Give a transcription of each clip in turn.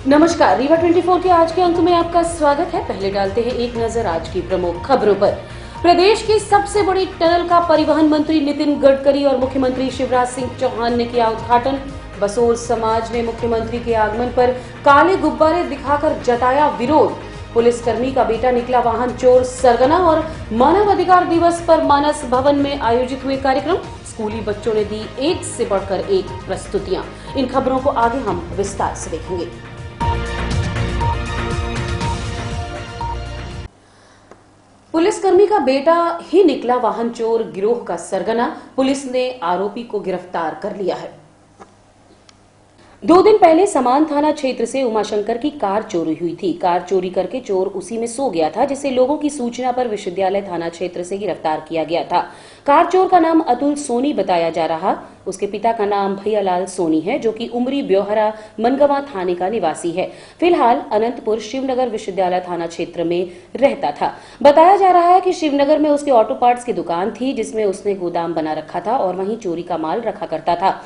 नमस्कार, रीवा 24 के आज के अंक में आपका स्वागत है। पहले डालते हैं एक नजर आज की प्रमुख खबरों पर। प्रदेश की सबसे बड़ी टनल का परिवहन मंत्री नितिन गडकरी और मुख्यमंत्री शिवराज सिंह चौहान ने किया उद्घाटन। बसोर समाज ने मुख्यमंत्री के आगमन पर काले गुब्बारे दिखाकर जताया विरोध। पुलिसकर्मी का बेटा निकला वाहन चोर सरगना और मानव अधिकार दिवस पर मानस भवन में आयोजित हुए कार्यक्रम। स्कूली बच्चों ने दी एक से बढ़कर एक प्रस्तुतियां। इन खबरों को आगे हम विस्तार से देखेंगे। पुलिसकर्मी का बेटा ही निकला वाहन चोर गिरोह का सरगना। पुलिस ने आरोपी को गिरफ्तार कर लिया है। 2 दिन पहले समान थाना क्षेत्र से उमाशंकर की कार चोरी हुई थी। कार चोरी करके चोर उसी में सो गया था, जिसे लोगों की सूचना पर विश्वविद्यालय थाना क्षेत्र से गिरफ्तार किया गया था। कार चोर का नाम अतुल सोनी बताया जा रहा। उसके पिता का नाम भैयालाल सोनी है, जो कि उमरी ब्योहरा मनगवा थाने का निवासी है। फिलहाल अनंतपुर शिवनगर विश्वविद्यालय थाना क्षेत्र में रहता था। बताया जा रहा है कि शिवनगर में उसके ऑटो पार्ट्स की दुकान थी, जिसमें उसने गोदाम बना रखा था और वहीं चोरी का माल रखा करता था।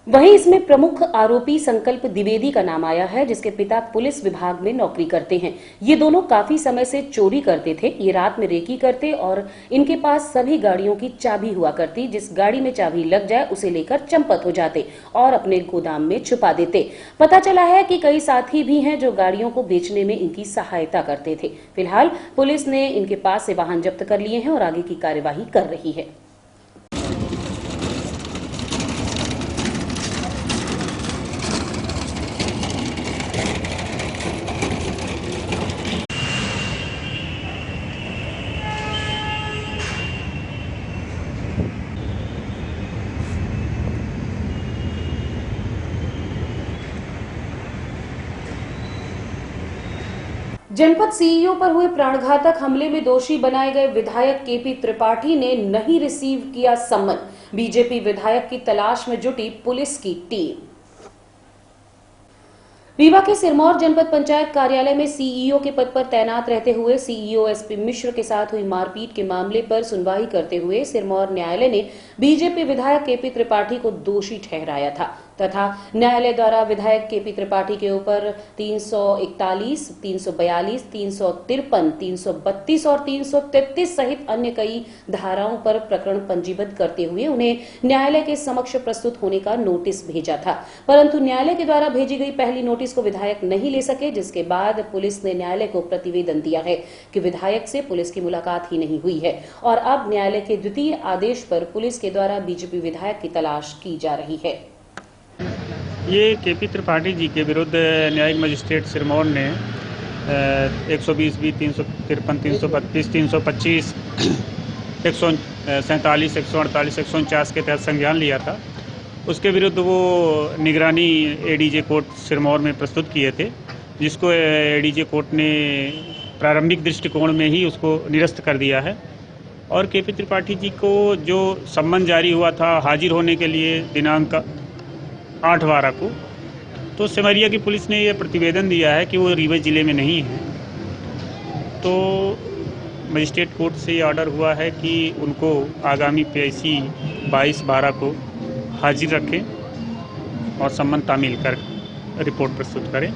वहीं इसमें प्रमुख आरोपी संकल्प द्विवेदी का नाम आया है, जिसके पिता पुलिस विभाग में नौकरी करते हैं। ये दोनों काफी समय से चोरी करते थे। ये रात में रेकी करते और इनके पास सभी गाड़ियों की चाबी हुआ करती। जिस गाड़ी में चाबी लग जाए उसे लेकर चंपत हो जाते और अपने गोदाम में छुपा देते। पता चला है कि कई साथी भी हैं जो गाड़ियों को बेचने में इनकी सहायता करते थे। फिलहाल पुलिस ने इनके पास से वाहन जब्त कर लिए हैं और आगे की कार्यवाही कर रही है। जनपद सीईओ पर हुए प्राणघातक हमले में दोषी बनाए गए विधायक केपी त्रिपाठी ने नहीं रिसीव किया सम्मन। बीजेपी विधायक की तलाश में जुटी पुलिस की टीम। रीवा के सिरमौर जनपद पंचायत कार्यालय में सीईओ के पद पर तैनात रहते हुए सीईओ एसपी मिश्र के साथ हुई मारपीट के मामले पर सुनवाई करते हुए सिरमौर न्यायालय ने बीजेपी विधायक केपी त्रिपाठी को दोषी ठहराया था तथा न्यायालय द्वारा विधायक केपी त्रिपाठी के ऊपर 341, 342, 353, 332 और 333 सहित अन्य कई धाराओं पर प्रकरण पंजीबद्ध करते हुए उन्हें न्यायालय के समक्ष प्रस्तुत होने का नोटिस भेजा था, परंतु न्यायालय के द्वारा भेजी गई पहली नोटिस को विधायक नहीं ले सके, जिसके बाद पुलिस ने न्यायालय को प्रतिवेदन दिया है कि विधायक से पुलिस की मुलाकात ही नहीं हुई है और अब न्यायालय के द्वितीय आदेश पर पुलिस के द्वारा बीजेपी विधायक की तलाश की जा रही है। ये केपी त्रिपाठी जी के विरुद्ध न्यायिक मजिस्ट्रेट सिरमौर ने 120, 353, 332, 325, 147, 148, 149 के तहत संज्ञान लिया था। उसके विरुद्ध वो निगरानी एडीजे कोर्ट सिरमौर में प्रस्तुत किए थे, जिसको एडीजे कोर्ट ने प्रारंभिक दृष्टिकोण में ही उसको निरस्त कर दिया है और केपी त्रिपाठी जी को जो सम्मन जारी हुआ था हाजिर होने के लिए दिनांक 8/12 को, तो सिमरिया की पुलिस ने यह प्रतिवेदन दिया है कि वो रीवा जिले में नहीं है। तो मजिस्ट्रेट कोर्ट से ये ऑर्डर हुआ है कि उनको आगामी पेशी 22/12 को हाजिर रखें और सम्मन तामील कर रिपोर्ट प्रस्तुत करें।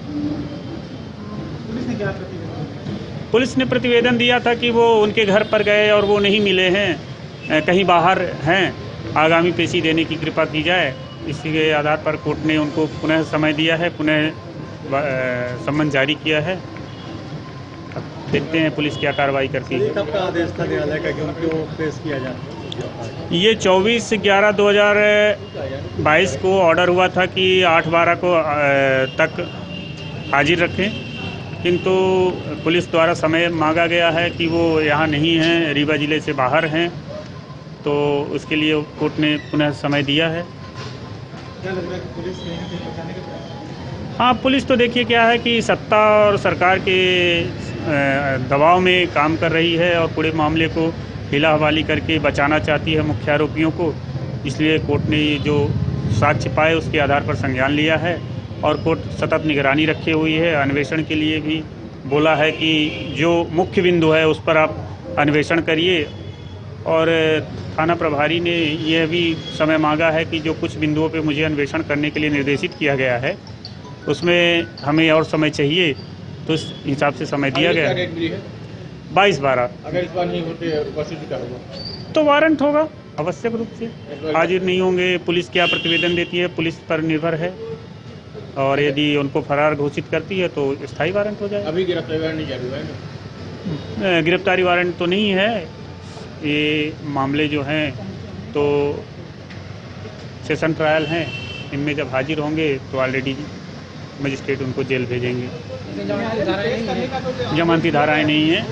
पुलिस ने प्रतिवेदन दिया था कि वो उनके घर पर गए और वो नहीं मिले हैं, कहीं बाहर हैं, आगामी पेशी देने की कृपा की जाए। इसी के आधार पर कोर्ट ने उनको पुनः समय दिया है, पुनः सम्मन जारी किया है। अब देखते हैं पुलिस क्या कार्रवाई करती है। कब का आदेश था न्यायालय का कि उनको पेश किया जाए? ये 24/11/2022 को ऑर्डर हुआ था कि 8/12 को तक हाजिर रखें, किंतु पुलिस द्वारा समय मांगा गया है कि वो यहाँ नहीं हैं, रीवा जिले से बाहर हैं, तो उसके लिए कोर्ट ने पुनः समय दिया है। क्या लग रहा है कि पुलिस कहीं पहुंचाने के प्रयास? हाँ, पुलिस तो देखिए क्या है कि सत्ता और सरकार के दबाव में काम कर रही है और पूरे मामले को हिला हवाली करके बचाना चाहती है मुख्य आरोपियों को। इसलिए कोर्ट ने जो साक्ष्य पाए उसके आधार पर संज्ञान लिया है और कोर्ट सतत निगरानी रखी हुई है। अन्वेषण के लिए भी बोला है कि जो मुख्य बिंदु है उस पर आप अन्वेषण करिए और थाना प्रभारी ने यह भी समय मांगा है कि जो कुछ बिंदुओं पे मुझे अन्वेषण करने के लिए निर्देशित किया गया है उसमें हमें और समय चाहिए, तो इस हिसाब से समय दिया क्या गया। डेट मिली है? 22/12 अगर इस बार नहीं होते उपस्थित क्या होगा? तो वारंट होगा आवश्यक रूप से। हाजिर नहीं होंगे, पुलिस क्या प्रतिवेदन देती है पुलिस पर निर्भर है, और यदि उनको फरार घोषित करती है तो स्थायी वारंट हो जाएगा। अभी गिरफ्तारी वारंट नहीं जारी हुआ है ना? गिरफ्तारी वारंट तो नहीं है, ये मामले जो हैं तो सेशन ट्रायल हैं, इनमें जब हाजिर होंगे तो ऑलरेडी मजिस्ट्रेट उनको जेल भेजेंगे। जमानती धाराएं नहीं हैं,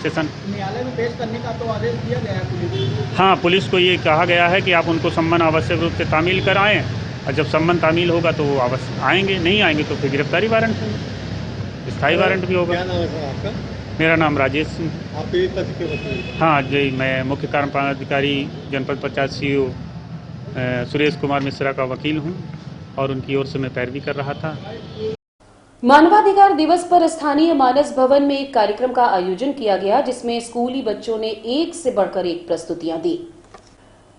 सेशन न्यायालय में पेश करने का तो आदेश दिया गया है पुलिस। हाँ, पुलिस को ये कहा गया है कि आप उनको सम्मन आवश्यक रूप से तामील कराएं, और जब सम्मन तामील होगा तो वो अवश्य आएंगे, नहीं आएंगे तो फिर गिरफ्तारी वारंट होगा, स्थायी वारंट भी होगा। क्या नाम है सर आपका? मेरा नाम राजेश सिंह। आप पीड़ित पक्ष के वकील? हाँ जी, मैं मुख्य कार्यपालन अधिकारी जनपद 50 CO सुरेश कुमार मिश्रा का वकील हूँ, और उनकी ओर से मैं पैरवी कर रहा था। मानवाधिकार दिवस पर स्थानीय मानस भवन में एक कार्यक्रम का आयोजन किया गया, जिसमें स्कूली बच्चों ने एक से बढ़कर एक प्रस्तुतियां दी।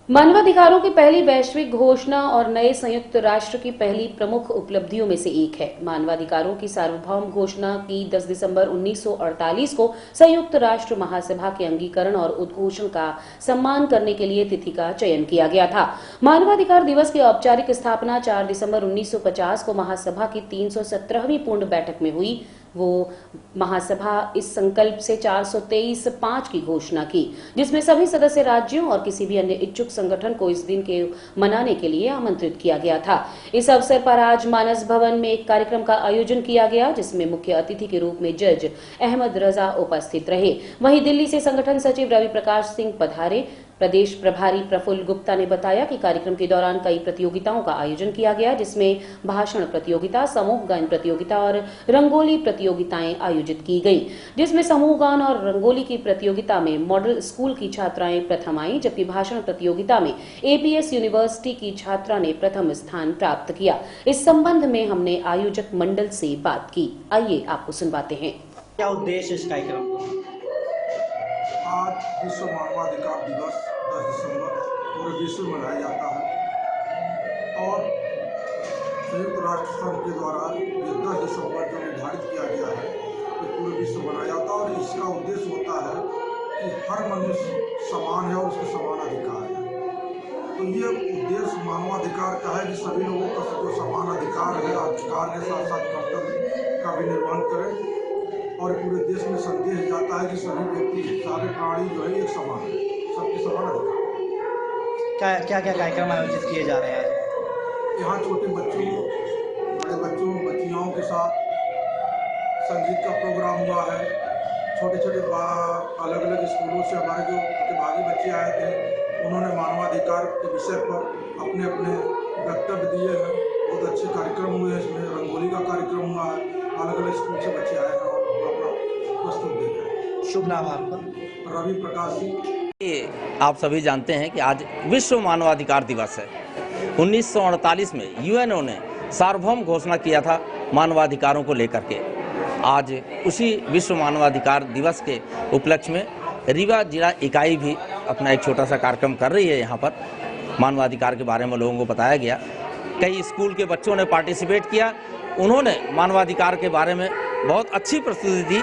मानवाधिकारों की पहली वैश्विक घोषणा और नए संयुक्त राष्ट्र की पहली प्रमुख उपलब्धियों में से एक है। मानवाधिकारों की सार्वभौम घोषणा की 10 दिसंबर 1948 को संयुक्त राष्ट्र महासभा के अंगीकरण और उद्घोषण का सम्मान करने के लिए तिथि का चयन किया गया था। मानवाधिकार दिवस की औपचारिक स्थापना 4 दिसंबर 1950 को महासभा की 317वीं पूर्ण बैठक में हुई। वो महासभा इस संकल्प से 423(5) की घोषणा की, जिसमें सभी सदस्य राज्यों और किसी भी अन्य इच्छुक संगठन को इस दिन के मनाने के लिए आमंत्रित किया गया था। इस अवसर पर आज मानस भवन में एक कार्यक्रम का आयोजन किया गया, जिसमें मुख्य अतिथि के रूप में जज अहमद रजा उपस्थित रहे। वहीं दिल्ली से संगठन सचिव रवि प्रकाश सिंह पधारे। प्रदेश प्रभारी प्रफुल्ल गुप्ता ने बताया कि कार्यक्रम के दौरान कई प्रतियोगिताओं का आयोजन किया गया, जिसमें भाषण प्रतियोगिता, समूह गायन प्रतियोगिता और रंगोली प्रतियोगिताएं आयोजित की गई, जिसमें समूह गान और रंगोली की प्रतियोगिता में मॉडल स्कूल की छात्राएं प्रथम आईं, जबकि भाषण प्रतियोगिता में APS यूनिवर्सिटी की छात्रा ने प्रथम स्थान प्राप्त किया। इस संबंध में हमने आयोजक मंडल से बात की, आइए आपको सुनवाते हैं। क्या उद्देश्य इस कार्यक्रम का? आज विश्व मानवाधिकार दिवस 10 दिसंबर पूरे विश्व में मनाया जाता है, और संयुक्त राष्ट्र संघ के द्वारा ये 10 दिसंबर जो निर्धारित किया गया है ये पूरे विश्व में मनाया जाता है। और इसका उद्देश्य होता है कि हर मनुष्य समान है और उसके समान अधिकार है। तो ये उद्देश्य मानवाधिकार का है कि सभी लोगों का जो समान अधिकार है, अधिकार के साथ साथ कर्तव्य का भी निर्वहन करें। और पूरे देश में संदेश जाता है कि सभी व्यक्ति, सारे प्राणी जो है एक समान है, सबके समान अधिकार। क्या क्या कार्यक्रम आयोजित किए जा रहे हैं? यहाँ छोटे बच्चों, बड़े बच्चों, बच्चियों के साथ संगीत का प्रोग्राम हुआ है। छोटे छोटे अलग अलग स्कूलों से हमारे जो प्रतिभागी बच्चे आए थे, उन्होंने मानवाधिकार के विषय पर अपने अपने वक्तव्य दिए हैं। बहुत अच्छे कार्यक्रम हुए हैं। इसमें रंगोली का कार्यक्रम हुआ है, अलग अलग स्कूल से बच्चे आए हैं और प्रस्तुत दे रहे। शुभ नाम आपका? रवि प्रकाश सिंह। आप सभी जानते हैं कि आज विश्व मानवाधिकार दिवस है। 1948 में UNO ने सार्वभौम घोषणा किया था मानवाधिकारों को लेकर के। आज उसी विश्व मानवाधिकार दिवस के उपलक्ष्य में रीवा जिला इकाई भी अपना एक छोटा सा कार्यक्रम कर रही है। यहाँ पर मानवाधिकार के बारे में लोगों को बताया गया। कई स्कूल के बच्चों ने पार्टिसिपेट किया। उन्होंने मानवाधिकार के बारे में बहुत अच्छी प्रस्तुति दी,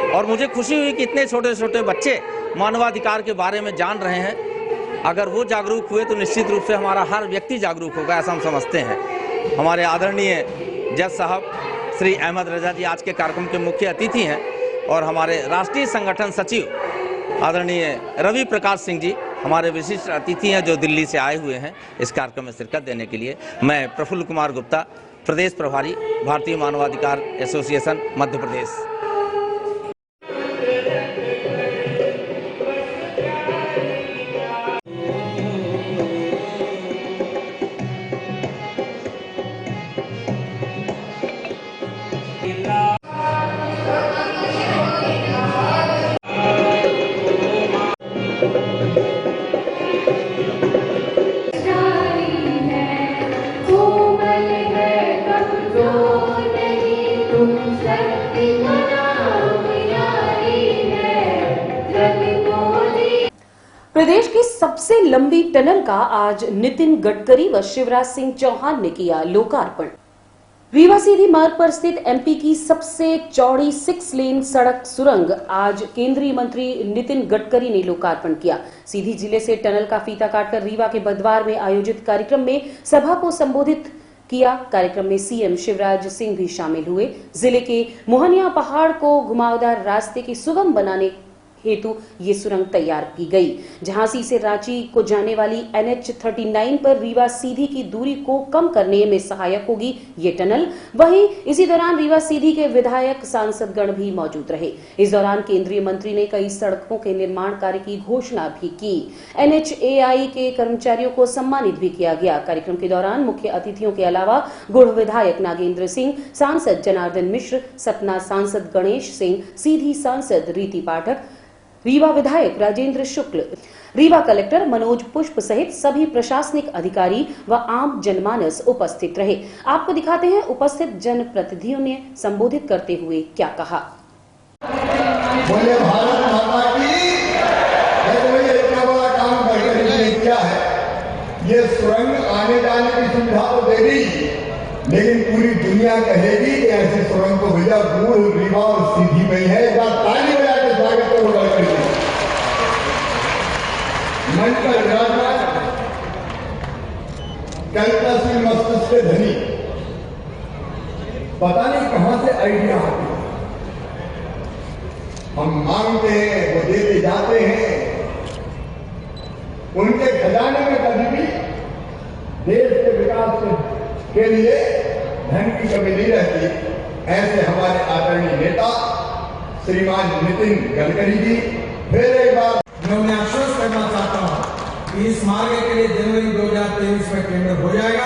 और मुझे खुशी हुई कि इतने छोटे छोटे बच्चे मानवाधिकार के बारे में जान रहे हैं। अगर वो जागरूक हुए तो निश्चित रूप से हमारा हर व्यक्ति जागरूक होगा, ऐसा हम समझते हैं। हमारे आदरणीय जज साहब श्री अहमद रजा जी आज के कार्यक्रम के मुख्य अतिथि हैं, और हमारे राष्ट्रीय संगठन सचिव आदरणीय रवि प्रकाश सिंह जी हमारे विशिष्ट अतिथि हैं, जो दिल्ली से आए हुए हैं इस कार्यक्रम में शिरकत देने के लिए। मैं प्रफुल्ल कुमार गुप्ता, प्रदेश प्रभारी, भारतीय मानवाधिकार एसोसिएशन मध्य प्रदेश। प्रदेश की सबसे लंबी टनल का आज नितिन गडकरी व शिवराज सिंह चौहान ने किया लोकार्पण। रीवा सीधी मार्ग पर स्थित एमपी की सबसे चौड़ी 6 लेन सड़क सुरंग आज केंद्रीय मंत्री नितिन गडकरी ने लोकार्पण किया। सीधी जिले से टनल का फीता काटकर रीवा के बदवार में आयोजित कार्यक्रम में सभा को संबोधित किया। कार्यक्रम में सीएम शिवराज सिंह भी शामिल हुए। जिले के मोहनिया पहाड़ को घुमावदार रास्ते के सुगम बनाने हेतु ये सुरंग तैयार की गई। झांसी से रांची को जाने वाली NH 39 पर रीवा सीधी की दूरी को कम करने में सहायक होगी ये टनल। वहीं इसी दौरान रीवा सीधी के विधायक सांसदगण भी मौजूद रहे। इस दौरान केंद्रीय मंत्री ने कई सड़कों के निर्माण कार्य की घोषणा भी की। NHAI के कर्मचारियों को सम्मानित भी किया गया। कार्यक्रम के दौरान मुख्य अतिथियों के अलावा गुड़ विधायक नागेंद्र सिंह, सांसद जनार्दन मिश्र, सतना सांसद गणेश सिंह, सीधी सांसद रीति पाठक, रीवा विधायक राजेंद्र शुक्ल, रीवा कलेक्टर मनोज पुष्प सहित सभी प्रशासनिक अधिकारी व आम जनमानस उपस्थित रहे। आपको दिखाते हैं उपस्थित जनप्रतिनिधियों ने संबोधित करते हुए क्या कहा। बोले भारत माता की ये इतना बड़ा काम गडकरी ने किया है। ये सुरंग आने जाने की सुविधा तो दे दी, लेकिन पूरी दुनिया कहेगी कि ऐसी सुरंग तो भैया गुड़, रीवा और सीधी में है। एक बार ताली बजा के स्वागत करो गडकरी। मन का विराजमान कल्पनाशील मस्तिष्क के धनी, पता नहीं कहां से आइडिया आती है। हम मांगते हैं, वो देते जाते हैं। उनके खजाने में कभी भी देश के विकास के लिए धन की कमी नहीं रहती। ऐसे हमारे आदरणीय नेता श्रीमान नितिन गडकरी जी फिर एक बार मैं उन्हें आश्वस्त करना चाहता हूं कि इस मार्ग के लिए जनवरी 2023 में टेंडर हो जाएगा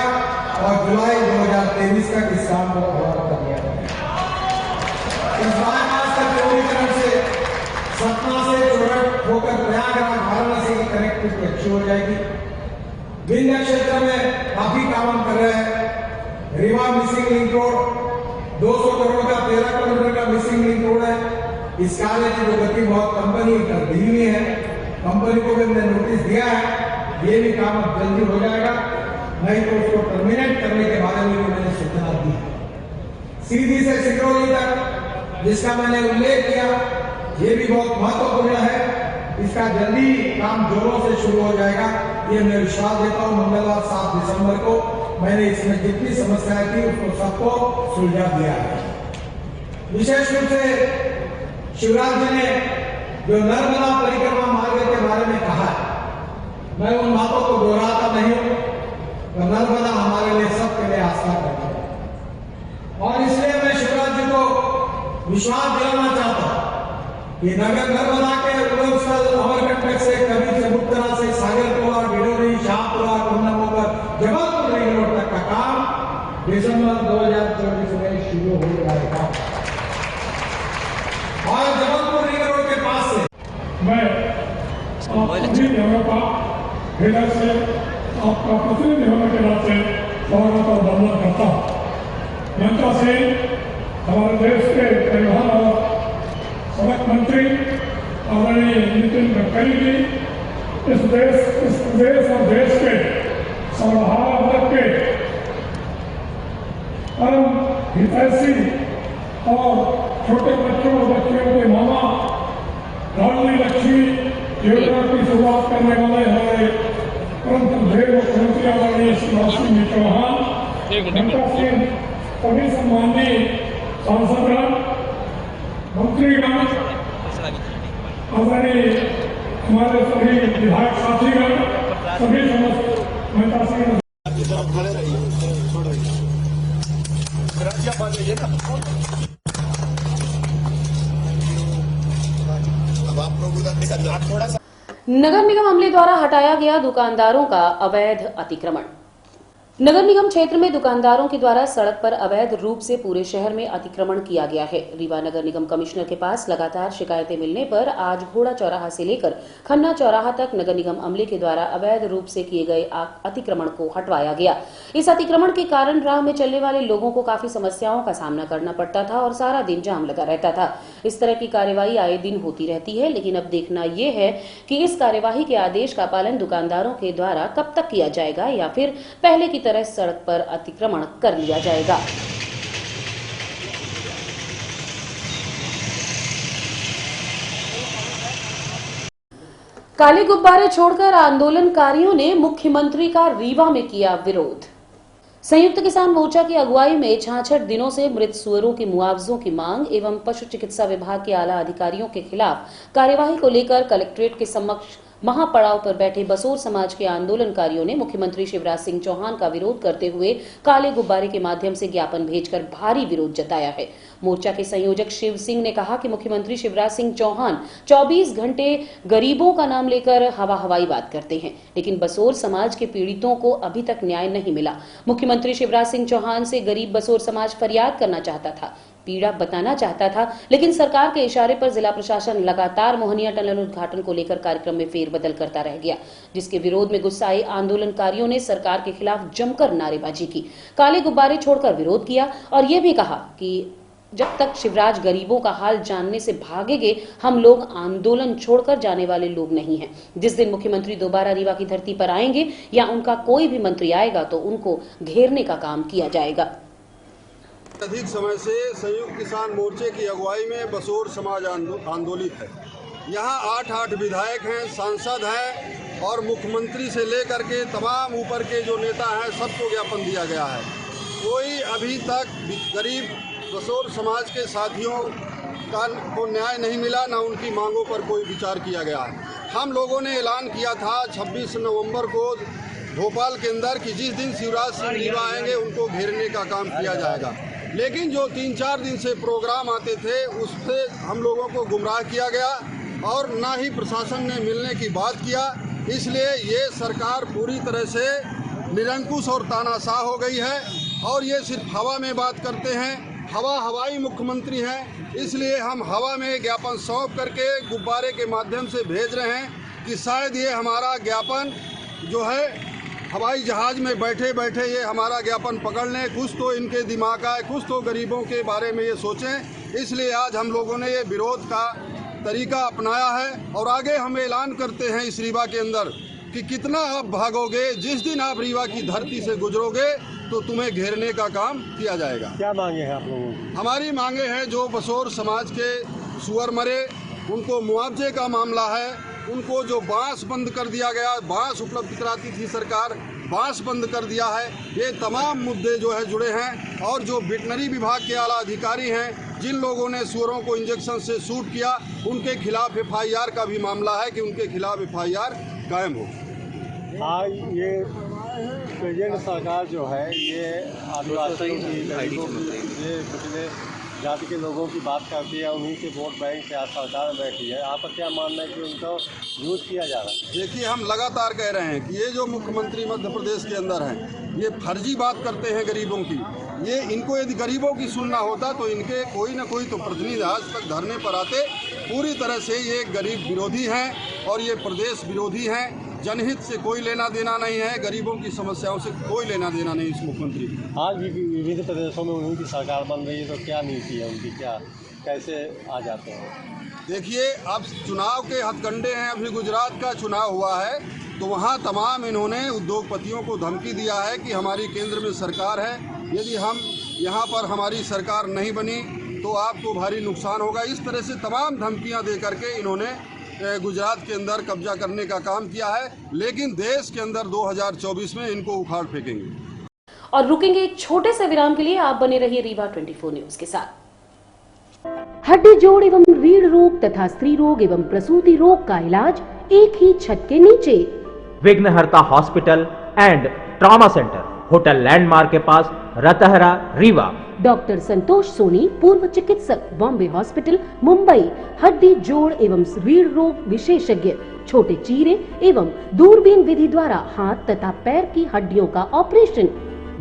और जुलाई 2023 तक इस काम को पूरा कर दिया जाएगा। इस बाईपास का चौड़ीकरण से सतना से जोड़क होकर प्रयागराज वाराणसी की कनेक्टिविटी अच्छी हो जाएगी। विंध्य क्षेत्र में काफी काम हम कर रहे हैं। Rewa missing link road 200 crore का 13 किलोमीटर का मिसिंग लिंक रोड है। इस कार्य की जो गति बहुत कंपनी कर दी हुई है, कंपनी को भी हमने नोटिस दिया है। ये भी काम अब जल्दी हो जाएगा, नहीं तो उसको टर्मिनेट करने के बारे में भी मैंने सूचना दी है। सीधी से सिकरौली तक जिसका मैंने उल्लेख किया, ये भी बहुत महत्वपूर्ण है। इसका जल्दी काम जोरों से शुरू हो जाएगा, ये मैं विश्वास देता हूँ। मंगलवार 7 दिसंबर को मैंने इसमें जितनी समस्याएं थी उसको सबको सुलझा दिया है। विशेष रूप से शिवराज जी ने जो नर्मदा परिक्रमा मार्ग के बारे में कहा है, मैं उन बातों को दोहराता नहीं हूं। तो नर्मदा हमारे लिए सबके लिए आस्था करती है और इसलिए मैं शिवराज जी को विश्वास दिलाना चाहता हूं कि नगर नर्मदा के उद्गम स्थल अमरकंटक से कभी चबूतरा से सागरपुरा, डिडोरी, शाहपुरा, कुंडम जबलपुर रिंग रोड तक का काम दिसंबर 2024 में शुरू हो जाएगा। और जबलपुर रिंग रोड के पास से मैं सभी जगह का हृदय से आपका प्रतिनिधि होने के नाते स्वागत और वंदन करता हूँ। मंचा से हमारे देश के परिवहन और सड़क मंत्री आदरणीय नितिन गडकरी जी इस प्रदेश और देश के सर्वहारा वर्ग के परम हितैषी और छोटे बच्चों और बच्चियों के मामा लाडली लक्ष्मी योजना की शुरुआत करने वाले हमारे परम श्रद्धेय मुख्यमंत्री आदरणीय शिवराज सिंह चौहान, घंटा सिंह, सभी सम्माननीय सांसदगण, मंत्रीगण, आदरणीय हमारे सभी विधायक साथीगण, सभी समस्त घंटा सिंह नगर निगम अमले द्वारा हटाया गया दुकानदारों का अवैध अतिक्रमण। नगर निगम क्षेत्र में दुकानदारों के द्वारा सड़क पर अवैध रूप से पूरे शहर में अतिक्रमण किया गया है। रीवा नगर निगम कमिश्नर के पास लगातार शिकायतें मिलने पर आज घोड़ा चौराहा से लेकर खन्ना चौराहा तक नगर निगम अमले के द्वारा अवैध रूप से किए गए अतिक्रमण को हटवाया गया। इस अतिक्रमण के कारण राह में चलने वाले लोगों को काफी समस्याओं का सामना करना पड़ता था और सारा दिन जाम लगा रहता था। इस तरह की कार्यवाही आए दिन होती रहती है, लेकिन अब देखना यह है कि इस कार्यवाही के आदेश का पालन दुकानदारों के द्वारा कब तक किया जाएगा या फिर पहले की तरह सड़क पर अतिक्रमण कर लिया जाएगा। काले गुब्बारे छोड़कर आंदोलनकारियों ने मुख्यमंत्री का रीवा में किया विरोध। संयुक्त किसान मोर्चा की अगुवाई में 66 दिनों से मृत सुअरों के मुआवजों की मांग एवं पशु चिकित्सा विभाग के आला अधिकारियों के खिलाफ कार्यवाही को लेकर कलेक्ट्रेट के समक्ष महापड़ाव पर बैठे बसोर समाज के आंदोलनकारियों ने मुख्यमंत्री शिवराज सिंह चौहान का विरोध करते हुए काले गुब्बारे के माध्यम से ज्ञापन भेजकर भारी विरोध जताया है। मोर्चा के संयोजक शिव सिंह ने कहा कि मुख्यमंत्री शिवराज सिंह चौहान 24 घंटे गरीबों का नाम लेकर हवाई बात करते हैं, लेकिन बसोर समाज के पीड़ितों को अभी तक न्याय नहीं मिला। मुख्यमंत्री शिवराज सिंह चौहान से गरीब बसोर समाज फरियाद करना चाहता था, पीड़ा बताना चाहता था, लेकिन सरकार के इशारे पर जिला प्रशासन लगातार मोहनिया टनल उद्घाटन को लेकर कार्यक्रम में फेरबदल करता रह गया, जिसके विरोध में गुस्साए आंदोलनकारियों ने सरकार के खिलाफ जमकर नारेबाजी की, काले गुब्बारे छोड़कर विरोध किया और ये भी कहा कि जब तक शिवराज गरीबों का हाल जानने से भागेंगे, हम लोग आंदोलन छोड़कर जाने वाले लोग नहीं हैं। जिस दिन मुख्यमंत्री दोबारा रीवा की धरती पर आएंगे या उनका कोई भी मंत्री आएगा तो उनको घेरने का काम किया जाएगा। अधिक समय से संयुक्त किसान मोर्चे की अगुवाई में बसोर समाज आंदोलित है। यहाँ 8 विधायक हैं, सांसद हैं और मुख्यमंत्री से लेकर के तमाम ऊपर के जो नेता हैं सबको ज्ञापन दिया गया है। कोई अभी तक गरीब बसोर समाज के साथियों को न्याय नहीं मिला, ना उनकी मांगों पर कोई विचार किया गया है। हम लोगों ने ऐलान किया था 26 नवंबर को भोपाल के अंदर कि जिस दिन शिवराज सिंह रीवा आएंगे उनको घेरने का काम किया जाएगा, लेकिन जो 3-4 दिन से प्रोग्राम आते थे उससे हम लोगों को गुमराह किया गया और ना ही प्रशासन ने मिलने की बात किया। इसलिए ये सरकार पूरी तरह से निरंकुश और तानाशाह हो गई है और ये सिर्फ हवा में बात करते हैं, हवाई मुख्यमंत्री हैं। इसलिए हम हवा में ज्ञापन सौंप करके गुब्बारे के माध्यम से भेज रहे हैं कि शायद ये हमारा ज्ञापन जो है हवाई जहाज़ में बैठे बैठे ये हमारा ज्ञापन पकड़ लें, कुछ तो इनके दिमाग आए, कुछ तो गरीबों के बारे में ये सोचें। इसलिए आज हम लोगों ने ये विरोध का तरीका अपनाया है और आगे हम ऐलान करते हैं इस रीवा के अंदर कि कितना आप भागोगे, जिस दिन आप रीवा की धरती से गुजरोगे तो तुम्हें घेरने का काम किया जाएगा। क्या मांगे हैं आप लोगों की? हमारी मांगे हैं जो बसोर समाज के सुअर मरे उनको मुआवजे का मामला है, उनको जो बांस बंद कर दिया गया, बांस उपलब्ध कराती थी सरकार, बांस बंद कर दिया है, ये तमाम मुद्दे जो है जुड़े हैं। और जो वेटनरी विभाग के आला अधिकारी हैं जिन लोगों ने सुअरों को इंजेक्शन से शूट किया उनके खिलाफ FIR का भी मामला है कि उनके खिलाफ FIR कायम हो। हाँ, ये प्रेजेंट सरकार जो है ये आदिवासियों की गरीबों ये पिछले जाति के लोगों की बात करती है, उन्हीं के वोट बैंक से आज सरकार में बैठी है। आपका क्या मानना है कि उनको यूज़ किया जा रहा है? देखिए, हम लगातार कह रहे हैं कि ये जो मुख्यमंत्री मध्य प्रदेश के अंदर हैं ये फर्जी बात करते हैं गरीबों की। ये इनको यदि गरीबों की सुनना होता तो इनके कोई ना कोई तो प्रतिनिधि आज तक धरने पर आते। पूरी तरह से ये गरीब विरोधी हैं और ये प्रदेश विरोधी हैं। जनहित से कोई लेना देना नहीं है, गरीबों की समस्याओं से कोई लेना देना नहीं इस मुख्यमंत्री को। आज भी विविध प्रदेशों में उन्हीं की सरकार बन रही है, तो क्या नीति है उनकी, क्या कैसे आ जाते हैं? देखिए, अब चुनाव के हथकंडे हैं। अभी गुजरात का चुनाव हुआ है तो वहाँ तमाम इन्होंने उद्योगपतियों को धमकी दिया है कि हमारी केंद्र में सरकार है, यदि हम यहाँ पर हमारी सरकार नहीं बनी तो आपको भारी नुकसान होगा। इस तरह से तमाम धमकियाँ दे करके इन्होंने गुजरात के अंदर कब्जा करने का काम किया है, लेकिन देश के अंदर 2024 में इनको उखाड़ फेंकेंगे। और रुकेंगे एक छोटे से विराम के लिए। आप बने रहिए रीवा 24 न्यूज के साथ। हड्डी जोड़ एवं रीढ़ रोग तथा स्त्री रोग एवं प्रसूति रोग का इलाज एक ही छत के नीचे। विघ्नहर्ता hospital and trauma centre, hotel landmark के पास, रतहरा, रीवा। डॉक्टर संतोष सोनी, पूर्व चिकित्सक, बॉम्बे हॉस्पिटल, मुंबई। हड्डी जोड़ एवं रीढ़ रोग विशेषज्ञ, छोटे चीरे एवं दूरबीन विधि द्वारा हाथ तथा पैर की हड्डियों का ऑपरेशन।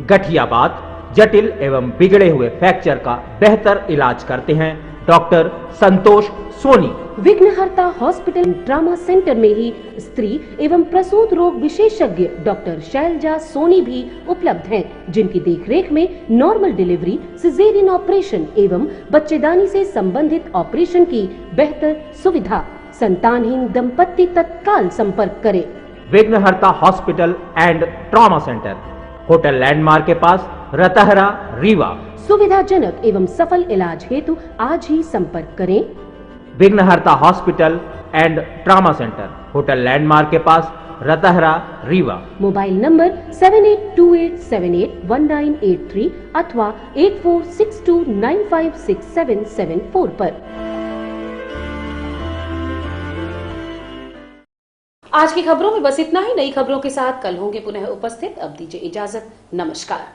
गठियाबात, जटिल एवं बिगड़े हुए फ्रैक्चर का बेहतर इलाज करते हैं डॉक्टर संतोष सोनी। विघ्नहर्ता हॉस्पिटल ट्रॉमा सेंटर में ही स्त्री एवं प्रसूत रोग विशेषज्ञ डॉक्टर शैलजा सोनी भी उपलब्ध हैं, जिनकी देखरेख में नॉर्मल डिलीवरी, सिजेरियन ऑपरेशन एवं बच्चेदानी से संबंधित ऑपरेशन की बेहतर सुविधा। संतानहीन दंपत्ति तत्काल संपर्क करें। विघ्नहर्ता hospital and trauma centre, hotel landmark के पास, रतहरा, रीवा। सुविधाजनक एवं सफल इलाज हेतु आज ही संपर्क करें। विघ्नहर्ता hospital and trauma centre, hotel landmark के पास, रतहरा, रीवा। मोबाइल नंबर 7828781983 अथवा 8462956774 पर। आज की खबरों में बस इतना ही। नई खबरों के साथ कल होंगे पुनः उपस्थित। अब दीजिए इजाजत। नमस्कार।